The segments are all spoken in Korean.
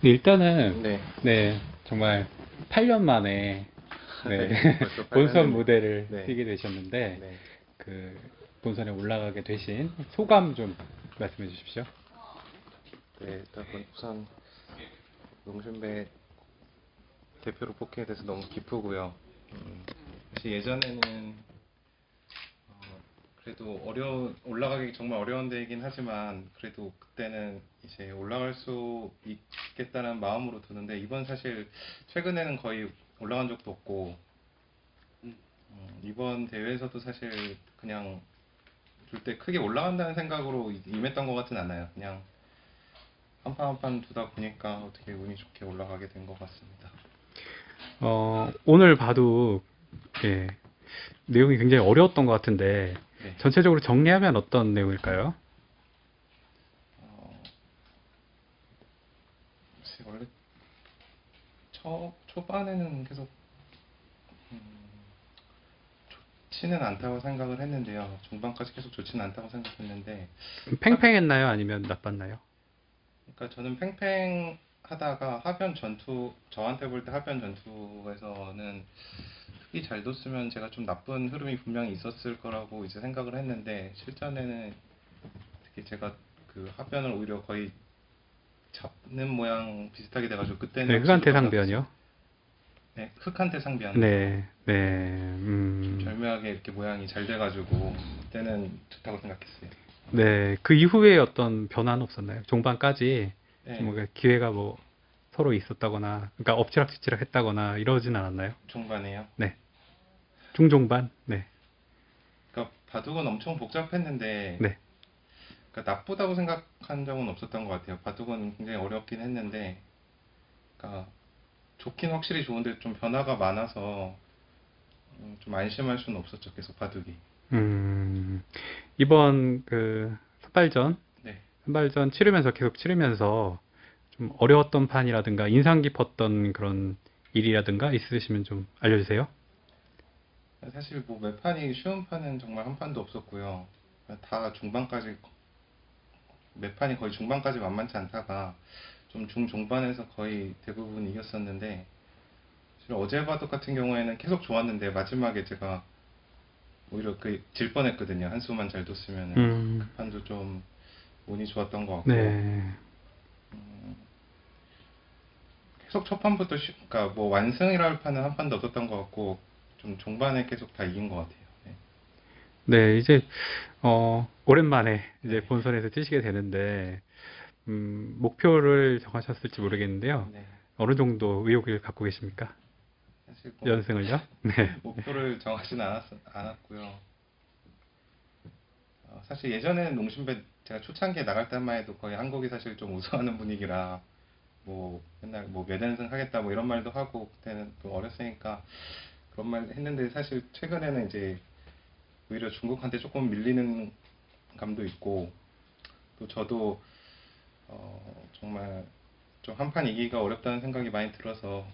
네, 일단은 네. 네 정말 8년 만에 네 네, 벌써 본선 8년이네요. 무대를 네. 뛰게 되셨는데 네. 그 본선에 올라가게 되신 소감 좀 말씀해 주십시오. 네, 일단 우선 농심배 대표로 뽑게 돼서 너무 기쁘고요. 사실 예전에는 그래도 올라가기 정말 어려운 데이긴 하지만 그래도 그때는 이제 올라갈 수 있겠다는 마음으로 드는데 이번 사실 최근에는 거의 올라간 적도 없고 이번 대회에서도 사실 그냥 줄 때 크게 올라간다는 생각으로 임했던 것 같진 않아요. 그냥 한 판 한 판 두다 보니까 어떻게 운이 좋게 올라가게 된 것 같습니다. 오늘 봐도 예, 내용이 굉장히 어려웠던 것 같은데 네. 전체적으로 정리하면 어떤 내용일까요? 어, 원래 초반에는 계속 음, 좋지는 않다고 생각을 했는데요. 중반까지 계속 좋지는 않다고 생각했는데 팽팽했나요? 아니면 나빴나요? 그러니까 저는 팽팽하다가 하변 전투 저한테 볼 때 하변 전투에서는 특히 잘 뒀으면 제가 좀 나쁜 흐름이 분명히 있었을 거라고 이제 생각을 했는데 실전에는 특히 제가 그 하변을 오히려 거의 잡는 모양 비슷하게 돼가지고 그때는 네, 확실히 좀 흑안태상변이요. 어려웠습니다. 네, 흑한테 상비한 네, 네, 좀 절묘하게 이렇게 모양이 잘 돼가지고 그때는 좋다고 생각했어요. 네, 그 이후에 어떤 변화는 없었나요? 종반까지 좀 네, 뭔가 기회가 뭐 서로 있었다거나, 그러니까 엎치락뒤치락 했다거나 이러진 않았나요? 중반에요. 네, 중종반, 네, 그러니까 바둑은 엄청 복잡했는데 네. 그러니까 나쁘다고 생각한 적은 없었던 것 같아요. 바둑은 굉장히 어렵긴 했는데 그러니까 좋긴 확실히 좋은데 좀 변화가 많아서 좀 안심할 수는 없었죠. 계속 바둑이. 음, 이번 그 네. 선발전 치르면서 계속 치르면서 좀 어려웠던 판이라든가 인상 깊었던 그런 일이라든가 있으시면 좀 알려주세요. 사실 뭐 몇 판이 쉬운 판은 정말 한 판도 없었고요. 다 중반까지 몇 판이 거의 중반까지 만만치 않다가 좀 중종반에서 거의 대부분 이겼었는데 사실 어제 바둑 같은 경우에는 계속 좋았는데 마지막에 제가 오히려 그 질 뻔했거든요. 한 수만 잘 뒀으면은 그 음, 판도 좀 운이 좋았던 것 같고 네, 계속 첫 판부터 그러니까 뭐 완승이라 할 판은 한 판도 없었던 것 같고 좀 종반에 계속 다 이긴 것 같아요. 네. 네, 이제 오랜만에 이제 네. 본선에서 뛰시게 되는데 목표를 정하셨을지 모르겠는데요. 네. 어느 정도 의욕을 갖고 계십니까? 사실 뭐 연승을요? 네. 목표를 정하지는 않았고요. 사실 예전에는 농심배 제가 초창기에 나갈 때만 해도 거의 한국이 사실 좀 우승하는 분위기라 뭐 맨날 뭐 몇 연승 하겠다 뭐 이런 말도 하고 그때는 또 어렸으니까 그런 말 했는데 사실 최근에는 이제 오히려 중국한테 조금 밀리는 감도 있고 또 저도 정말 좀 한 판 이기기가 어렵다는 생각이 많이 들어서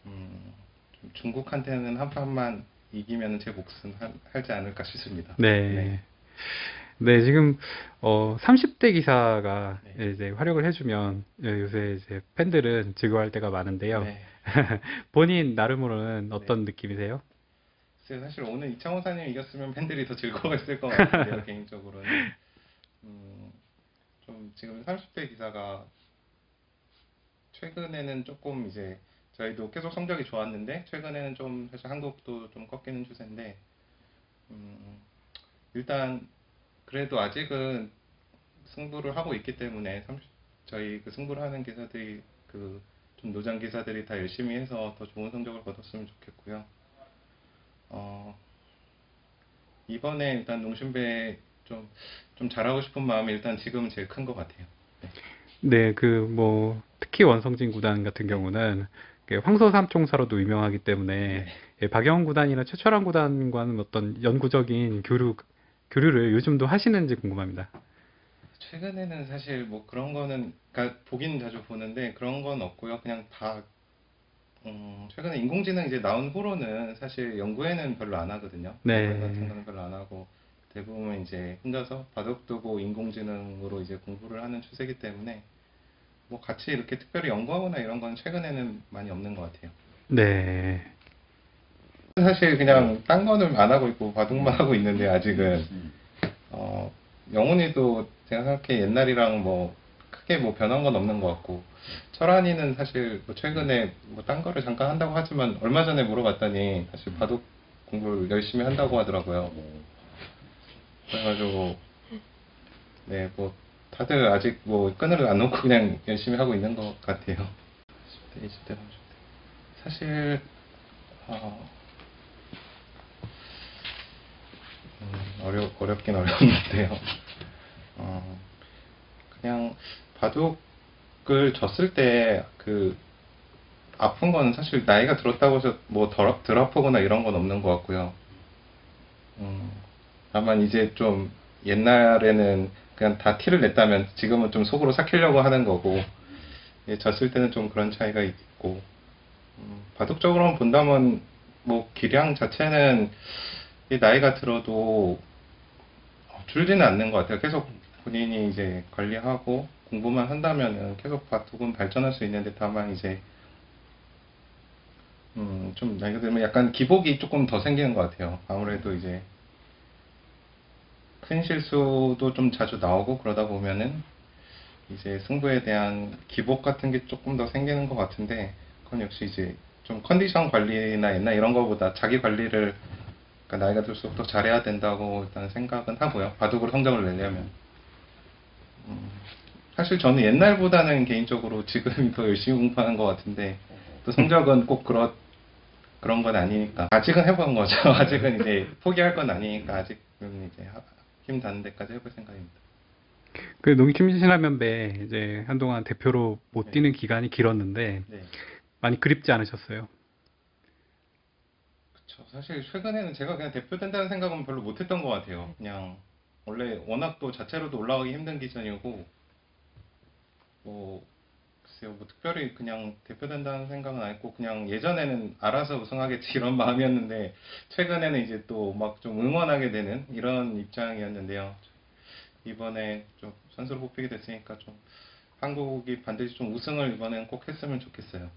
좀 중국한테는 한 판만 이기면 제 몫은 하지 않을까 싶습니다. 네. 네. 네, 지금 30대 기사가 네. 이제 활약을 해주면 요새 이제 팬들은 즐거워할 때가 많은데요. 네. 본인 나름으로는 네. 어떤 느낌이세요? 글쎄요, 사실 오늘 이창호 사님 이겼으면 팬들이 더 즐거워했을 것 같은데요, 개인적으로는. 음, 좀 지금 30대 기사가 최근에는 조금 이제 저희도 계속 성적이 좋았는데 최근에는 좀 사실 한국도 좀 꺾이는 추세인데 음, 일단 그래도 아직은 승부를 하고 있기 때문에 저희 그 승부를 하는 기사들이 그 좀 노장 기사들이 다 열심히 해서 더 좋은 성적을 거뒀으면 좋겠고요. 어, 이번에 일단 농심배 좀 잘하고 싶은 마음이 일단 지금은 제일 큰 것 같아요. 네. 네, 그 뭐 특히 원성진 구단 같은 네. 경우는 황소 삼총사로도 유명하기 때문에 네. 박영훈 구단이나 최철환 구단과는 어떤 영구적인 교류를 요즘도 하시는지 궁금합니다. 최근에는 사실 뭐 그런 거는, 그러니까 보긴 자주 보는데 그런 건 없고요. 그냥 다, 최근에 인공지능 이제 나온 후로는 사실 연구회는 별로 안 하거든요. 연구회 같은 네, 거는 별로 안 하고 대부분 이제 혼자서 바둑 두고 인공지능으로 이제 공부를 하는 추세이기 때문에 뭐 같이 이렇게 특별히 연구하거나 이런 건 최근에는 많이 없는 것 같아요. 네. 사실 그냥 딴 거는 안 하고 있고 바둑만 하고 있는데 아직은 어, 영훈이도 제가 생각해 옛날이랑 뭐 크게 뭐 변한 건 없는 것 같고 철환이는 사실 뭐 최근에 뭐 딴 거를 잠깐 한다고 하지만 얼마 전에 물어봤더니 사실 바둑 공부를 열심히 한다고 하더라고요. 그래가지고 네 뭐 다들 아직 뭐 끈을 안 놓고 그냥 열심히 하고 있는 것 같아요. 10대, 20대, 30대. 사실 어, 어렵긴 어려운데요. 어, 그냥 바둑을 졌을 때 그 아픈 건 사실 나이가 들었다고 해서 뭐 덜 아프거나 이런 건 없는 것 같고요. 음, 다만 이제 좀 옛날에는 그냥 다 티를 냈다면 지금은 좀 속으로 삭히려고 하는 거고 예, 졌을 때는 좀 그런 차이가 있고 바둑적으로만 본다면 뭐 기량 자체는 이 나이가 들어도 줄지는 않는 것 같아요. 계속 본인이 이제 관리하고 공부만 한다면은 계속 바둑은 발전할 수 있는데 다만 이제 좀 나이가 들면 약간 기복이 조금 더 생기는 것 같아요. 아무래도 이제 큰 실수도 좀 자주 나오고 그러다 보면은 이제 승부에 대한 기복 같은 게 조금 더 생기는 것 같은데 그건 역시 이제 좀 컨디션 관리나 옛날 이런 거보다 자기 관리를 그러니까 나이가 들수록 더 잘해야 된다고 일단 생각은 하고요. 바둑으로 성적을 내려면. 음, 사실 저는 옛날보다는 개인적으로 지금이 더 열심히 공부하는 것 같은데 또 성적은 꼭 그런 건 아니니까 아직은 해본 거죠. 아직은 이제 포기할 건 아니니까 아직은 이제 힘 닿는 데까지 해볼 생각입니다. 그 농심신라면배 이제 한동안 대표로 못 네, 뛰는 기간이 길었는데 네. 많이 그립지 않으셨어요? 그쵸. 사실 최근에는 제가 그냥 대표 된다는 생각은 별로 못했던 것 같아요. 그냥 원래 워낙 또 자체로도 올라가기 힘든 기전이고 뭐 글쎄요 뭐 특별히 그냥 대표 된다는 생각은 안 했고 그냥 예전에는 알아서 우승하겠지 이런 마음이었는데 최근에는 이제 또 막 좀 응원하게 되는 이런 입장이었는데요. 이번에 좀 선수로 뽑히게 됐으니까 좀 한국이 반드시 좀 우승을 이번엔 꼭 했으면 좋겠어요.